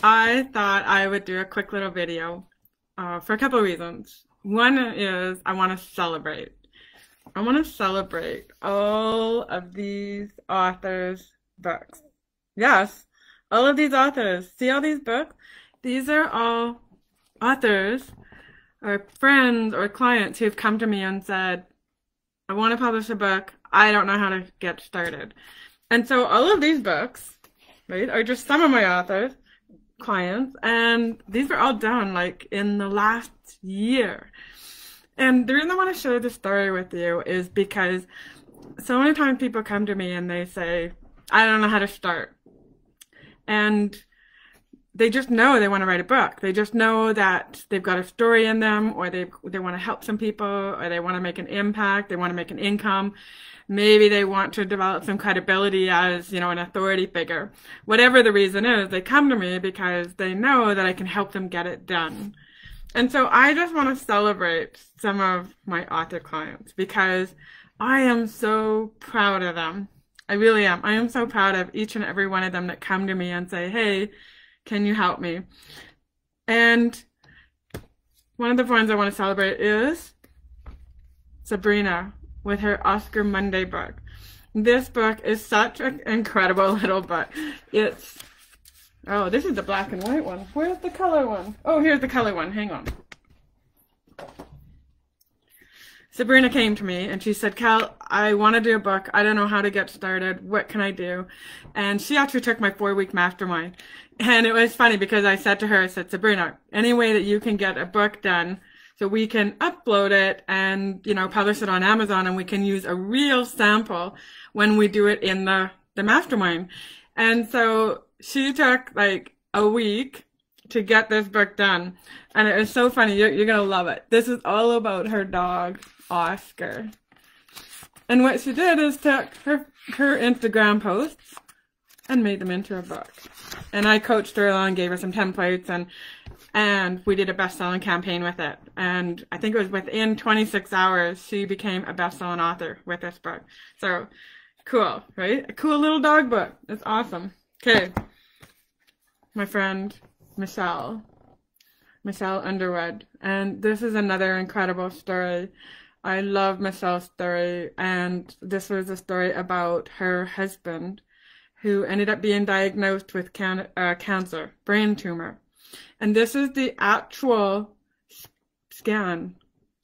I thought I would do a quick little video for a couple of reasons. One is I want to celebrate. I want to celebrate all of these authors' books. Yes, all of these authors. See all these books? These are all authors or friends or clients who've come to me and said, I want to publish a book. I don't know how to get started. And so all of these books, right, are just some of my authors, clients, and these were all done like in the last year. And the reason I want to share this story with you is because so many times people come to me and they say, I don't know how to start. And they just know they want to write a book. They just know that they've got a story in them, or they want to help some people, or they want to make an impact, they want to make an income. Maybe they want to develop some credibility as, an authority figure. Whatever the reason is, they come to me because they know that I can help them get it done. And so I just want to celebrate some of my author clients because I am so proud of them. I really am. I am so proud of each and every one of them that come to me and say, hey, can you help me? And one of the ones I want to celebrate is Sabrina with her Oscar Monday book. This book is such an incredible little book. Oh, this is the black and white one. Where's the color one? Oh, here's the color one. Hang on. Sabrina came to me and she said, Cal, I want to do a book. I don't know how to get started. What can I do? And she actually took my 4-week mastermind. And it was funny because I said to her, I said, Sabrina, any way that you can get a book done so we can upload it and, publish it on Amazon and we can use a real sample when we do it in the mastermind. And so she took like a week to get this book done. And it was so funny. You're going to love it. This is all about her dog, Oscar. And what she did is took her Instagram posts and made them into a book. And I coached her along, gave her some templates, and we did a best-selling campaign with it. And I think it was within 26 hours, she became a best-selling author with this book. So cool, right? A cool little dog book. It's awesome. Okay. My friend, Michelle Underwood. And this is another incredible story. I love Michelle's story. And this was a story about her husband who ended up being diagnosed with cancer, brain tumor. And this is the actual scan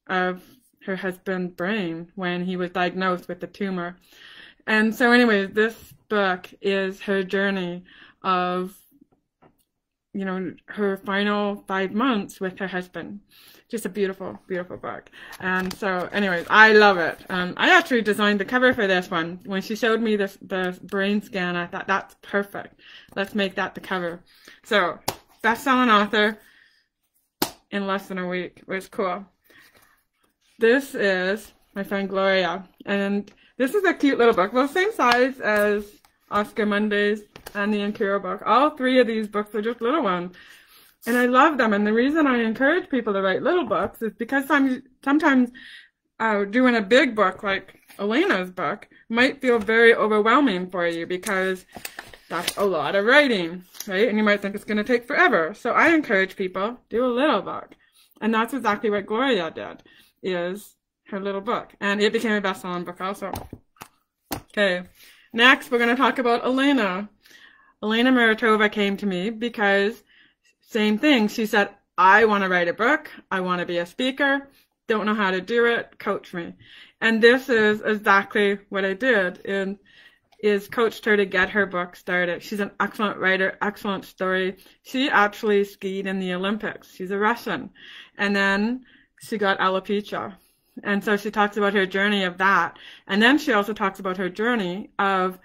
of her husband's brain when he was diagnosed with the tumor. And so anyways, this book is her journey of, her final 5 months with her husband. Just a beautiful, beautiful book. And so anyways, I love it. I actually designed the cover for this one. When she showed me the brain scan, I thought that's perfect. Let's make that the cover. So best-selling author in less than a week. It was cool. This is my friend Gloria. And this is a cute little book. Well, same size as Oscar Monday's and the Ankuro book. All 3 of these books are just little ones. And I love them. And the reason I encourage people to write little books is because sometimes doing a big book like Elena's book might feel very overwhelming for you because that's a lot of writing, right? And you might think it's going to take forever. So I encourage people, do a little book. And that's exactly what Gloria did, is her little book. And it became a best-selling book also. Okay, next we're going to talk about Elena. Elena Maratova came to me because same thing. She said, I want to write a book. I want to be a speaker. Don't know how to do it. Coach me. And this is exactly what I did, and is coached her to get her book started. She's an excellent writer, excellent story. She actually skied in the Olympics. She's a Russian. And then she got alopecia. And so she talks about her journey of that. And then she also talks about her journey of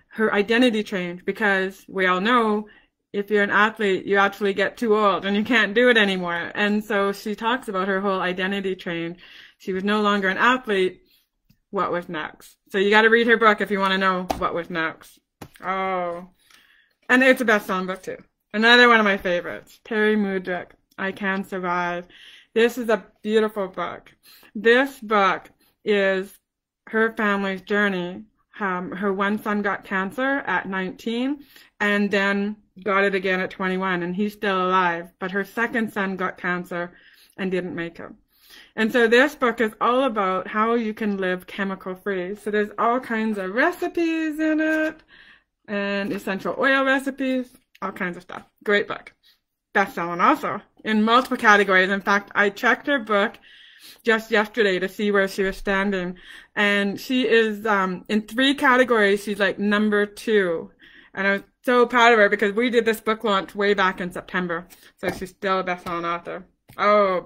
her identity change, because we all know if you're an athlete, you actually get too old and you can't do it anymore. And so she talks about her whole identity change. She was no longer an athlete. What was next? So you got to read her book if you want to know what was next. Oh, and it's a best-selling book too. Another one of my favorites, Terry Mudrick, I Can Survive. This is a beautiful book. This book is her family's journey, her one son got cancer at 19 and then got it again at 21, and he's still alive. But her second son got cancer and didn't make it. And so this book is all about how you can live chemical free. So there's all kinds of recipes in it and essential oil recipes, all kinds of stuff. Great book. Best-selling also in multiple categories. In fact, I checked her book just yesterday to see where she was standing. And she is in 3 categories. She's like number 2. And I was so proud of her because we did this book launch way back in September. So she's still a best-selling author. Oh,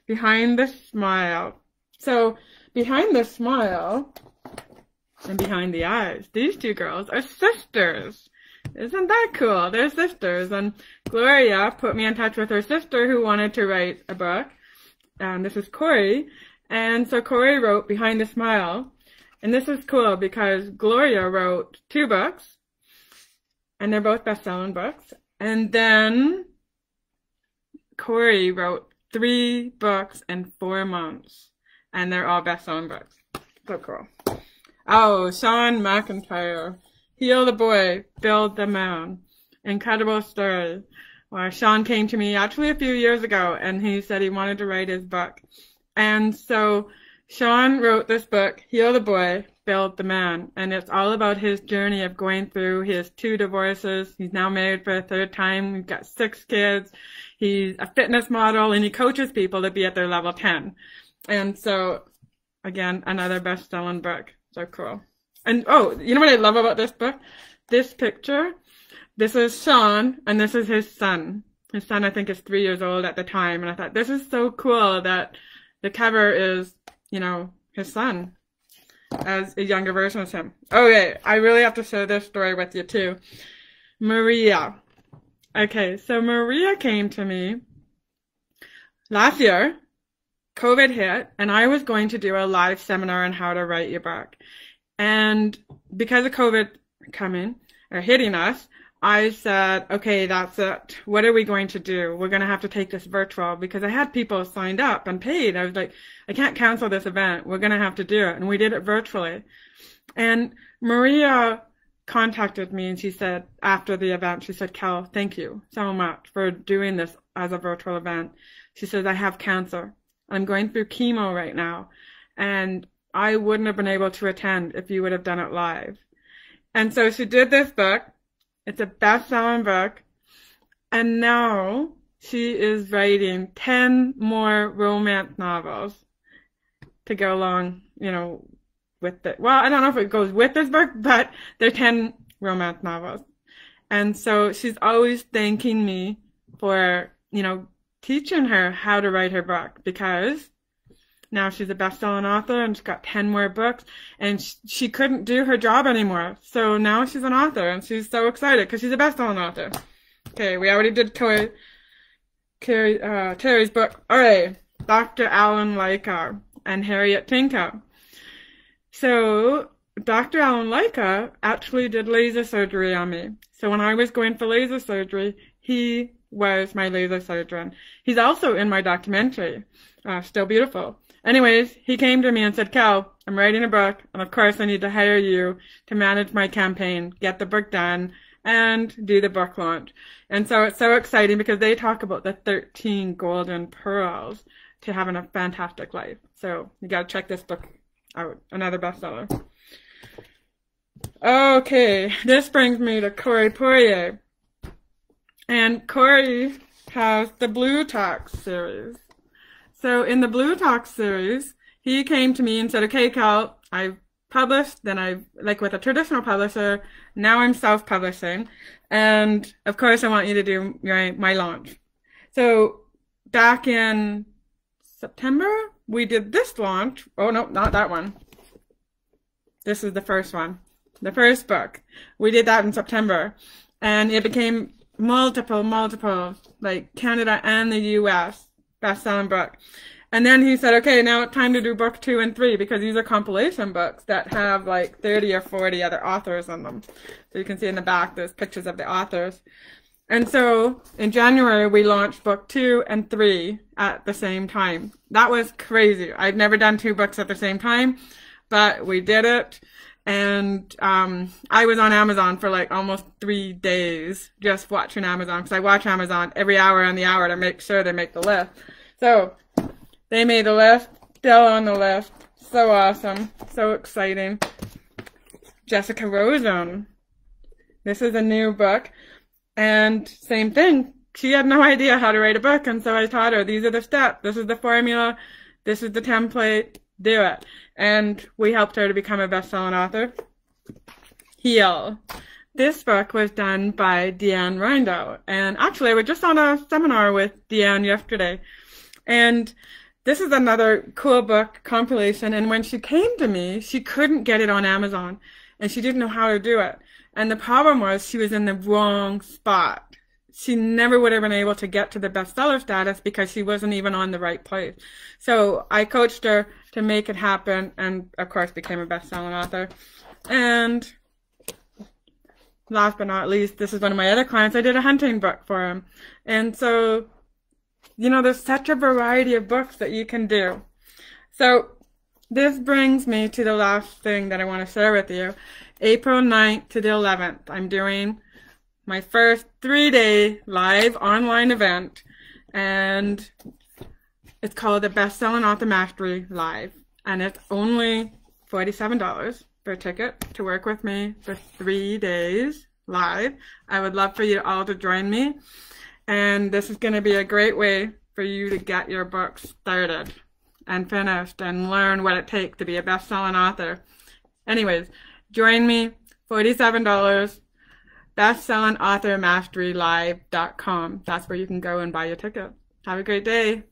Behind the Smile. So behind the smile and behind the eyes, these 2 girls are sisters. Isn't that cool? They're sisters. And Gloria put me in touch with her sister who wanted to write a book. And this is Corey. And so Corey wrote Behind the Smile. And this is cool because Gloria wrote 2 books. And they're both best-selling books. And then Corey wrote 3 books in 4 months, and they're all best-selling books. So cool. Oh, Sean McIntyre, Heal the Boy, Build the Man. Incredible story. Well, Sean came to me actually a few years ago, and he said he wanted to write his book. And so Sean wrote this book, Heal the Boy, Build the Man, and it's all about his journey of going through his 2 divorces. He's now married for a 3rd time. We've got 6 kids. He's a fitness model, and he coaches people to be at their level 10. And so, again, another best-selling book. So cool. And, oh, you know what I love about this book? This picture, this is Sean, and this is his son. His son, I think, is 3 years old at the time. And I thought, this is so cool that the cover is, you know, his son as a younger version of him. Okay, I really have to share this story with you, too. Maria. Okay, so Maria came to me last year. COVID hit, and I was going to do a live seminar on how to write your book. And because of COVID hitting us, I said, okay, that's it. What are we going to do? We're going to have to take this virtual because I had people signed up and paid. I was like, I can't cancel this event. We're going to have to do it. And we did it virtually. And Maria contacted me and she said, after the event, she said, Cal, thank you so much for doing this as a virtual event. She says, I have cancer. I'm going through chemo right now. And I wouldn't have been able to attend if you would have done it live. And so she did this book. It's a best-selling book. And now she is writing 10 more romance novels to go along, you know, with it. Well, I don't know if it goes with this book, but they're 10 romance novels. And so she's always thanking me for, you know, teaching her how to write her book because now she's a best-selling author and she's got 10 more books and she couldn't do her job anymore. So now she's an author and she's so excited because she's a best-selling author. Okay, we already did Terry's book. All right, Dr. Alan Leica and Harriet Tinka. So Dr. Alan Leica actually did laser surgery on me. So when I was going for laser surgery, he was my laser surgeon. He's also in my documentary, Still Beautiful. Anyways, he came to me and said, Cal, I'm writing a book, and of course I need to hire you to manage my campaign, get the book done, and do the book launch. And so it's so exciting because they talk about the 13 golden pearls to having a fantastic life. So you got to check this book out. Another bestseller. Okay, this brings me to Corey Poirier. And Corey has the Blue Talk series. So in the Blue Talk series, he came to me and said, okay, Cal, I've published, then I've, like with a traditional publisher, now I'm self-publishing. And of course, I want you to do my launch. So back in September, we did this launch. Oh, no, not that one. This is the first one. The first book. We did that in September. And it became multiple, like Canada and the US best-selling book. And then he said, okay, now it's time to do book 2 and 3 because these are compilation books that have like 30 or 40 other authors on them. So you can see in the back, there's pictures of the authors. And so in January, we launched book 2 and 3 at the same time. That was crazy. I've never done 2 books at the same time, but we did it. And I was on Amazon for like almost 3 days just watching Amazon, because I watch Amazon every hour on the hour to make sure they make the list. So they made the list, still on the list. So awesome, so exciting. Jessica Rosen. This is a new book, and same thing. She had no idea how to write a book, and so I taught her, these are the steps, this is the formula, this is the template, do it. And we helped her to become a best-selling author. Heal. This book was done by Deanne Rindo, and actually I was just on a seminar with Deanne yesterday, and this is another cool book compilation, and when she came to me, she couldn't get it on Amazon, and she didn't know how to do it. And the problem was she was in the wrong spot. She never would have been able to get to the bestseller status because she wasn't even on the right place. So I coached her to make it happen, and of course became a best-selling author. And last but not least, this is one of my other clients. I did a hunting book for him. And so, you know, there's such a variety of books that you can do. So this brings me to the last thing that I want to share with you. April 9th to the 11th, I'm doing my first 3-day live online event, and it's called the Best-Selling Author Mastery Live, and it's only $47 for a ticket to work with me for 3 days live. I would love for you all to join me, and this is going to be a great way for you to get your book started and finished and learn what it takes to be a best-selling author. Anyways, join me, $47. BestSellingAuthorMasteryLive.com. That's where you can go and buy your ticket. Have a great day.